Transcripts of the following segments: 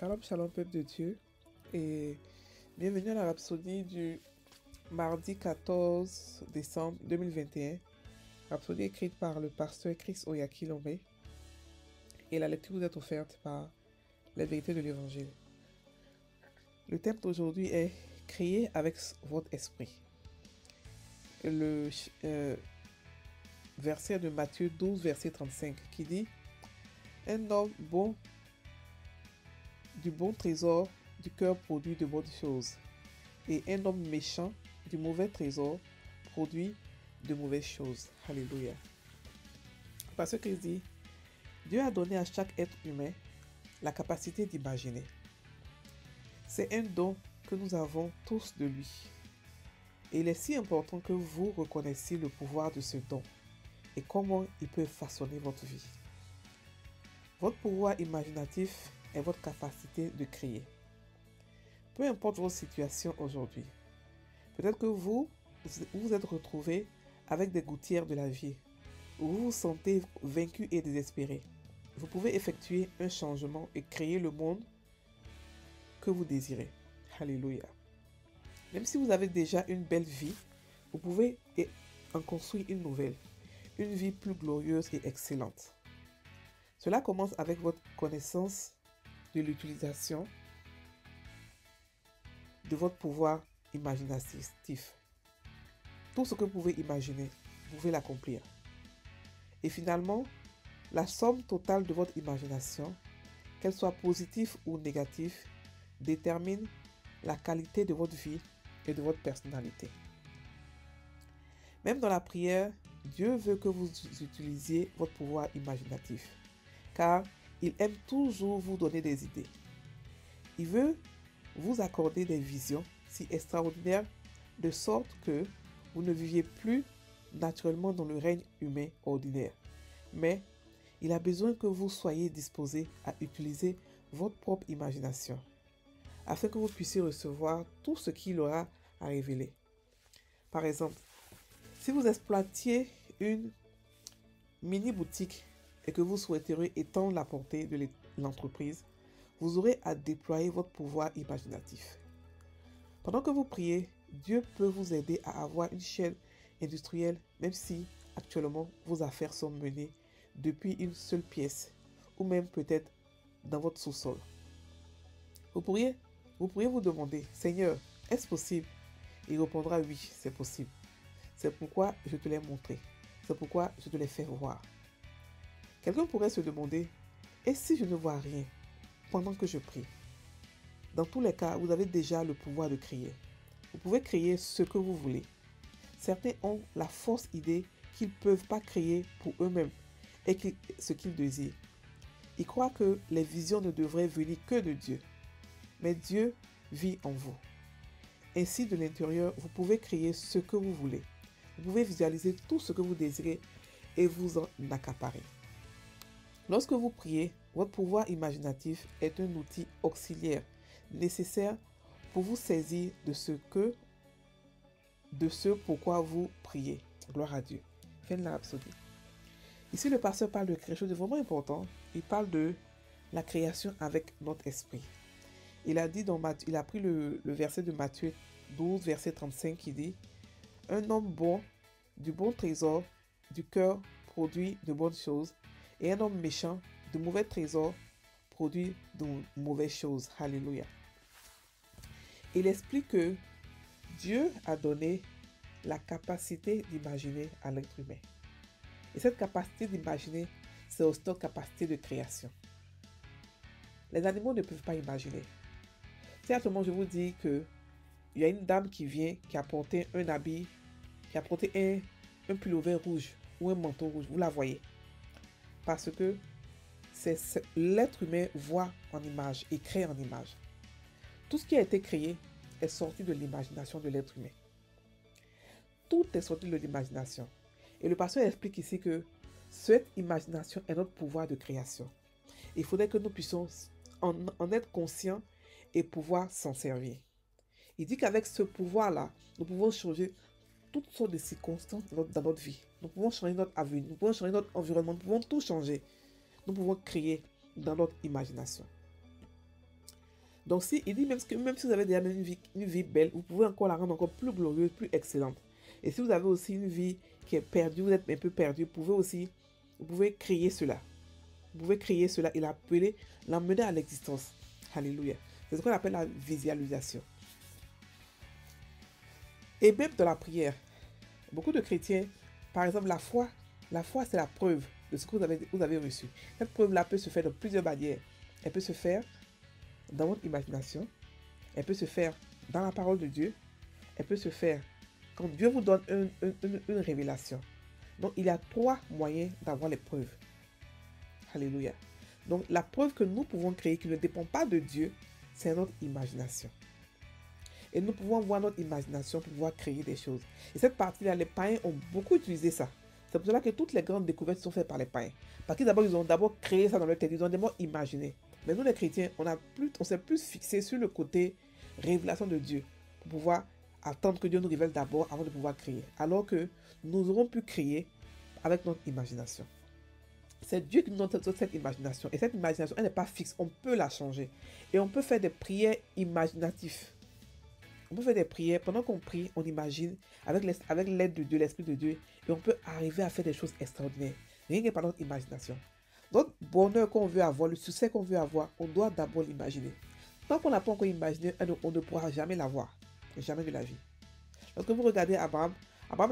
Shalom, shalom, peuple de Dieu, et bienvenue à la rhapsodie du mardi 14 décembre 2021, rhapsodie écrite par le pasteur Chris Oyakilome, et la lecture vous est offerte par les vérités de l'Évangile. Le thème d'aujourd'hui est « Criez avec votre esprit ». Le verset de Matthieu 12, verset 35, qui dit « Un homme bon du bon trésor du cœur produit de bonnes choses, et un homme méchant du mauvais trésor produit de mauvaises choses. » Alléluia. Parce que Christ dit, Dieu a donné à chaque être humain la capacité d'imaginer. C'est un don que nous avons tous de lui. Et il est si important que vous reconnaissiez le pouvoir de ce don et comment il peut façonner votre vie. Votre pouvoir imaginatif est votre capacité de créer. Peu importe votre situation aujourd'hui, peut-être que vous vous êtes retrouvé avec des gouttières de la vie, où vous vous sentez vaincu et désespéré. Vous pouvez effectuer un changement et créer le monde que vous désirez. Alléluia. Même si vous avez déjà une belle vie, vous pouvez en construire une nouvelle, une vie plus glorieuse et excellente. Cela commence avec votre connaissance de l'utilisation de votre pouvoir imaginatif. Tout ce que vous pouvez imaginer, vous pouvez l'accomplir. Et finalement, la somme totale de votre imagination, qu'elle soit positive ou négative, détermine la qualité de votre vie et de votre personnalité. Même dans la prière, Dieu veut que vous utilisiez votre pouvoir imaginatif, car il aime toujours vous donner des idées. Il veut vous accorder des visions si extraordinaires, de sorte que vous ne viviez plus naturellement dans le règne humain ordinaire. Mais il a besoin que vous soyez disposés à utiliser votre propre imagination, afin que vous puissiez recevoir tout ce qu'il aura à révéler. Par exemple, si vous exploitiez une mini-boutique et que vous souhaiteriez étendre la portée de l'entreprise, vous aurez à déployer votre pouvoir imaginatif. Pendant que vous priez, Dieu peut vous aider à avoir une chaîne industrielle, même si actuellement vos affaires sont menées depuis une seule pièce, ou même peut-être dans votre sous-sol. Vous pourriez vous demander, Seigneur, est-ce possible? Il répondra oui, c'est possible. C'est pourquoi je te l'ai montré. C'est pourquoi je te l'ai fait voir. Quelqu'un pourrait se demander, et si je ne vois rien pendant que je prie? Dans tous les cas, vous avez déjà le pouvoir de créer. Vous pouvez créer ce que vous voulez. Certains ont la fausse idée qu'ils ne peuvent pas créer pour eux-mêmes et ce qu'ils désirent. Ils croient que les visions ne devraient venir que de Dieu. Mais Dieu vit en vous. Ainsi, de l'intérieur, vous pouvez créer ce que vous voulez. Vous pouvez visualiser tout ce que vous désirez et vous en accaparer. Lorsque vous priez, votre pouvoir imaginatif est un outil auxiliaire nécessaire pour vous saisir de ce pourquoi vous priez. Gloire à Dieu. Fin de la rhapsodie. Ici, le pasteur parle de quelque chose de vraiment important. Il parle de la création avec notre esprit. Il a pris le verset de Matthieu 12, verset 35 qui dit « Un homme bon, du bon trésor, du cœur produit de bonnes choses, et un homme méchant, de mauvais trésors, produit de mauvaises choses. » Alléluia. Il explique que Dieu a donné la capacité d'imaginer à l'être humain. Et cette capacité d'imaginer, c'est aussi notre capacité de création. Les animaux ne peuvent pas imaginer. Si actuellement je vous dis qu'il y a une dame qui vient, qui a porté un habit, qui a porté un pullover rouge ou un manteau rouge, vous la voyez. Parce que l'être humain voit en image et crée en image. Tout ce qui a été créé est sorti de l'imagination de l'être humain. Tout est sorti de l'imagination. Et le pasteur explique ici que cette imagination est notre pouvoir de création. Il faudrait que nous puissions en être conscients et pouvoir s'en servir. Il dit qu'avec ce pouvoir-là, nous pouvons changer toutes sortes de circonstances dans notre vie. Nous pouvons changer notre avenir, nous pouvons changer notre environnement, nous pouvons tout changer. Nous pouvons créer dans notre imagination. Donc, il dit même si vous avez déjà une vie belle, vous pouvez encore la rendre encore plus glorieuse, plus excellente. Et si vous avez aussi une vie qui est perdue, vous êtes un peu perdu, vous pouvez créer cela. Vous pouvez créer cela et l'emmener à l'existence. Alléluia. C'est ce qu'on appelle la visualisation. Et même dans la prière, beaucoup de chrétiens, par exemple, la foi c'est la preuve de ce que vous avez reçu. Cette preuve-là peut se faire de plusieurs manières. Elle peut se faire dans votre imagination. Elle peut se faire dans la parole de Dieu. Elle peut se faire quand Dieu vous donne une révélation. Donc, il y a 3 moyens d'avoir les preuves. Alléluia. Donc, la preuve que nous pouvons créer qui ne dépend pas de Dieu, c'est notre imagination. Et nous pouvons voir notre imagination pour pouvoir créer des choses. Et cette partie-là, les païens ont beaucoup utilisé ça. C'est pour cela que toutes les grandes découvertes sont faites par les païens. Parce qu'ils ont d'abord créé ça dans leur tête, ils ont d'abord imaginé. Mais nous, les chrétiens, on s'est plus fixé sur le côté révélation de Dieu pour pouvoir attendre que Dieu nous révèle d'abord avant de pouvoir créer. Alors que nous aurons pu créer avec notre imagination. C'est Dieu qui nous donne cette imagination. Et cette imagination, elle n'est pas fixe. On peut la changer. Et on peut faire des prières imaginatives. On peut faire des prières. Pendant qu'on prie, on imagine avec l'aide de Dieu, l'Esprit de Dieu. Et on peut arriver à faire des choses extraordinaires. Rien que par notre imagination. Notre bonheur qu'on veut avoir, le succès qu'on veut avoir, on doit d'abord l'imaginer. Tant qu'on n'a pas encore imaginé, on ne pourra jamais l'avoir. Jamais de la vie. Lorsque vous regardez Abraham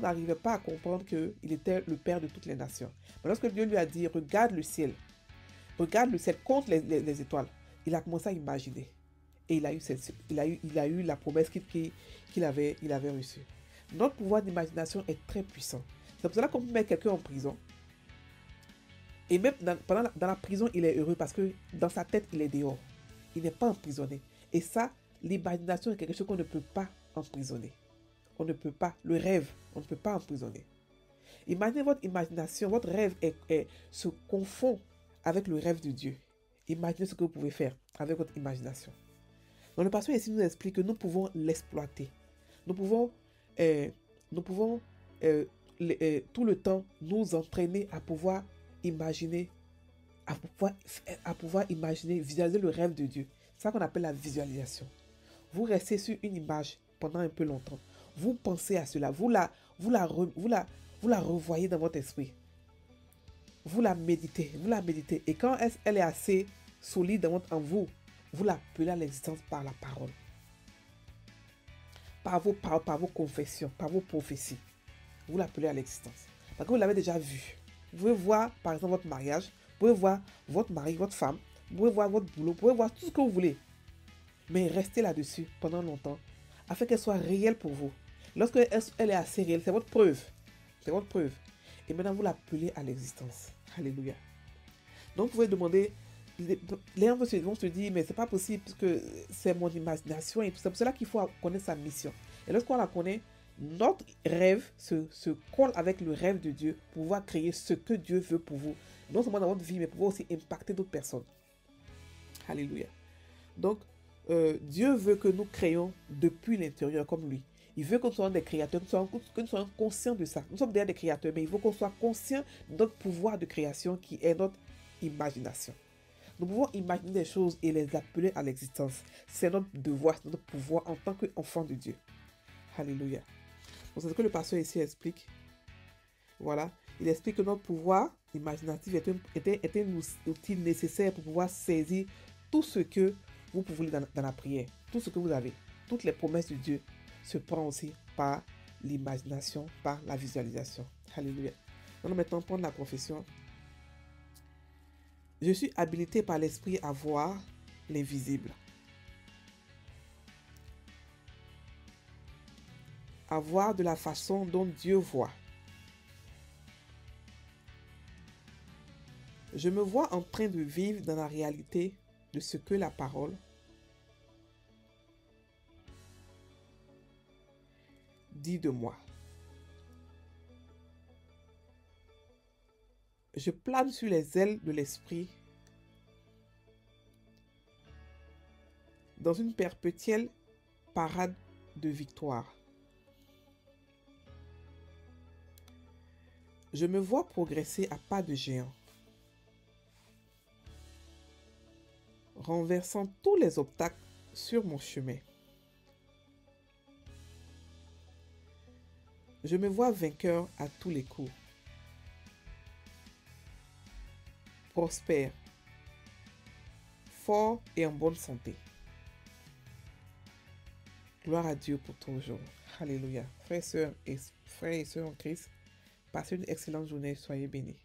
n'arrivait pas à comprendre qu'il était le père de toutes les nations. Mais lorsque Dieu lui a dit, regarde le ciel, compte les étoiles, il a commencé à imaginer. Et il a eu la promesse qu'il avait reçue. Notre pouvoir d'imagination est très puissant. C'est pour cela qu'on peut mettre quelqu'un en prison. Et même dans la prison, il est heureux parce que dans sa tête, il est dehors. Il n'est pas emprisonné. Et ça, l'imagination est quelque chose qu'on ne peut pas emprisonner. On ne peut pas. Le rêve, on ne peut pas emprisonner. Imaginez votre imagination, votre rêve se confond avec le rêve de Dieu. Imaginez ce que vous pouvez faire avec votre imagination. Donc le pasteur ici nous explique que nous pouvons l'exploiter. Nous pouvons tout le temps nous entraîner à pouvoir imaginer, visualiser le rêve de Dieu. C'est ça qu'on appelle la visualisation. Vous restez sur une image pendant un peu longtemps. Vous pensez à cela. Vous la revoyez dans votre esprit. Vous la méditez. Et quand elle est assez solide en vous, vous l'appelez à l'existence par la parole. Par vos confessions, par vos prophéties. Vous l'appelez à l'existence. Parce que vous l'avez déjà vu. Vous pouvez voir, par exemple, votre mariage. Vous pouvez voir votre mari, votre femme. Vous pouvez voir votre boulot. Vous pouvez voir tout ce que vous voulez. Mais restez là-dessus pendant longtemps, afin qu'elle soit réelle pour vous. Lorsque elle est assez réelle, c'est votre preuve. C'est votre preuve. Et maintenant, vous l'appelez à l'existence. Alléluia. Donc, vous pouvez demander, les gens vont se dire, mais c'est pas possible, parce que c'est mon imagination. Et c'est pour cela qu'il faut connaître sa mission. Et lorsqu'on la connaît, notre rêve se colle avec le rêve de Dieu pour pouvoir créer ce que Dieu veut pour vous. Non seulement dans votre vie, mais pour pouvoir aussi impacter d'autres personnes. Alléluia. Donc, Dieu veut que nous créions depuis l'intérieur comme lui. Il veut que nous soyons des créateurs, que nous soyons conscients de ça. Nous sommes déjà des créateurs, mais il veut qu'on soit conscient de notre pouvoir de création qui est notre imagination. Nous pouvons imaginer des choses et les appeler à l'existence. C'est notre devoir, c'est notre pouvoir en tant qu'enfant de Dieu. Alléluia. Donc c'est ce que le pasteur ici explique. Voilà. Il explique que notre pouvoir imaginatif est un outil nécessaire pour pouvoir saisir tout ce que vous pouvez dans la prière. Tout ce que vous avez. Toutes les promesses de Dieu se prend aussi par l'imagination, par la visualisation. Alléluia. On va maintenant prendre la confession. Je suis habilité par l'Esprit à voir l'invisible. À voir de la façon dont Dieu voit. Je me vois en train de vivre dans la réalité de ce que la parole dit de moi. Je plane sur les ailes de l'esprit dans une perpétuelle parade de victoire. Je me vois progresser à pas de géant, renversant tous les obstacles sur mon chemin. Je me vois vainqueur à tous les coups. Prospère, fort et en bonne santé. Gloire à Dieu pour toujours. Alléluia. Frères et sœurs en Christ, passez une excellente journée. Soyez bénis.